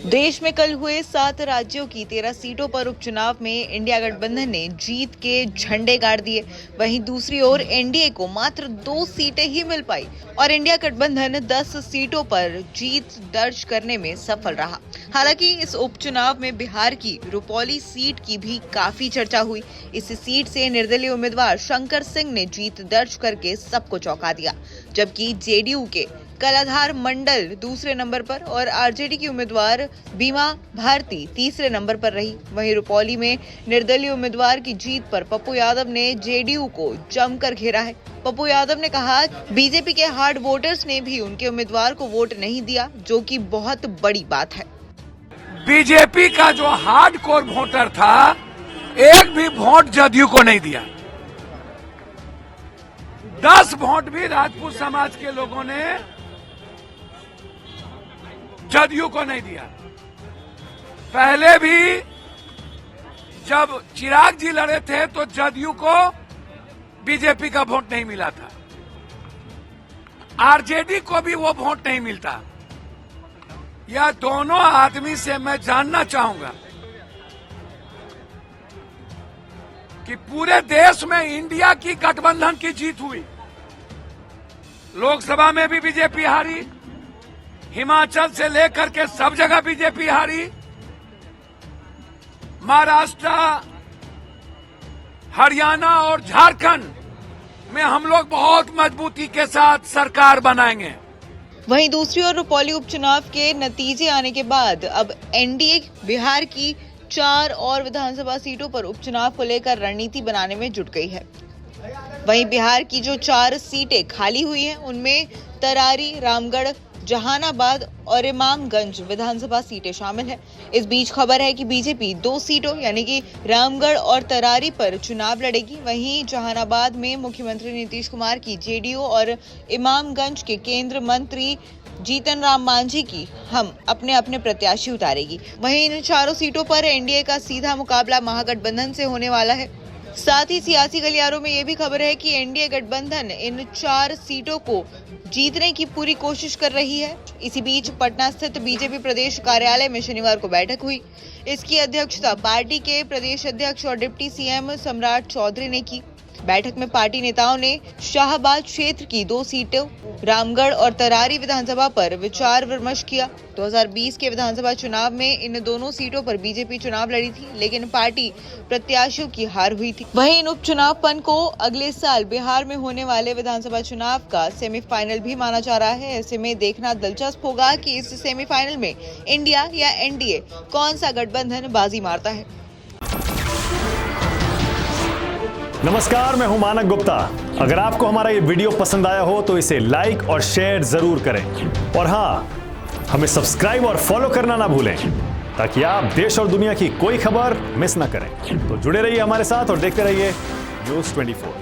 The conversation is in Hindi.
देश में कल हुए 7 राज्यों की 13 सीटों पर उपचुनाव में इंडिया गठबंधन ने जीत के झंडे गाड़ दिए। वहीं दूसरी ओर एनडीए को मात्र 2 सीटें ही मिल पाई और इंडिया गठबंधन 10 सीटों पर जीत दर्ज करने में सफल रहा। हालांकि इस उपचुनाव में बिहार की रुपौली सीट की भी काफी चर्चा हुई। इस सीट से निर्दलीय उम्मीदवार शंकर सिंह ने जीत दर्ज करके सबको चौंका दिया, जबकि जेडीयू के कलाधार मंडल दूसरे नंबर पर और आरजेडी की उम्मीदवार बीमा भारती तीसरे नंबर पर रही। वहीं रुपौली में निर्दलीय उम्मीदवार की जीत पर पप्पू यादव ने जेडीयू को जमकर घेरा है। पप्पू यादव ने कहा, बीजेपी के हार्ड वोटर्स ने भी उनके उम्मीदवार को वोट नहीं दिया, जो कि बहुत बड़ी बात है। बीजेपी का जो हार्डकोर वोटर था, एक भी वोट जदयू को नहीं दिया। 10 वोट भी राजपूत समाज के लोगों ने जदयू को नहीं दिया। पहले भी जब चिराग जी लड़े थे तो जदयू को बीजेपी का वोट नहीं मिला था, आरजेडी को भी वो वोट नहीं मिलता। यह दोनों आदमी से मैं जानना चाहूंगा कि पूरे देश में इंडिया की गठबंधन की जीत हुई। लोकसभा में भी बीजेपी हारी, हिमाचल से लेकर के सब जगह बीजेपी हारी, महाराष्ट्र, हरियाणा और झारखंड में हम लोग बहुत मजबूती के साथ सरकार बनाएंगे। वहीं दूसरी ओर रुपौली उपचुनाव के नतीजे आने के बाद अब एनडीए बिहार की 4 और विधानसभा सीटों पर उपचुनाव को लेकर रणनीति बनाने में जुट गई है। वहीं बिहार की जो 4 सीटें खाली हुई हैं, उनमें तरारी, रामगढ़, जहानाबाद और इमामगंज विधानसभा सीटें शामिल हैं। इस बीच खबर है कि बीजेपी 2 सीटों यानी कि रामगढ़ और तरारी पर चुनाव लड़ेगी। वहीं जहानाबाद में मुख्यमंत्री नीतीश कुमार की जेडीयू और इमामगंज के केंद्रीय मंत्री जीतन राम मांझी की हम अपने अपने प्रत्याशी उतारेगी। वहीं इन 4 सीटों पर एनडीए का सीधा मुकाबला महागठबंधन से होने वाला है। साथ ही सियासी गलियारों में ये भी खबर है कि एनडीए गठबंधन इन 4 सीटों को जीतने की पूरी कोशिश कर रही है। इसी बीच पटना स्थित बीजेपी प्रदेश कार्यालय में शनिवार को बैठक हुई। इसकी अध्यक्षता पार्टी के प्रदेश अध्यक्ष और डिप्टी सीएम सम्राट चौधरी ने की। बैठक में पार्टी नेताओं ने शाहबाद क्षेत्र की 2 सीटों रामगढ़ और तरारी विधानसभा पर विचार विमर्श किया। 2020 के विधानसभा चुनाव में इन दोनों सीटों पर बीजेपी चुनाव लड़ी थी, लेकिन पार्टी प्रत्याशियों की हार हुई थी। वहीं इन उपचुनावपन को अगले साल बिहार में होने वाले विधानसभा चुनाव का सेमीफाइनल भी माना जा रहा है। ऐसे में देखना दिलचस्प होगा कि इस सेमीफाइनल में इंडिया या एनडीए कौन सा गठबंधन बाजी मारता है। नमस्कार, मैं हूं मानक गुप्ता। अगर आपको हमारा ये वीडियो पसंद आया हो तो इसे लाइक और शेयर जरूर करें और हाँ, हमें सब्सक्राइब और फॉलो करना ना भूलें ताकि आप देश और दुनिया की कोई खबर मिस ना करें। तो जुड़े रहिए हमारे साथ और देखते रहिए न्यूज़ 24।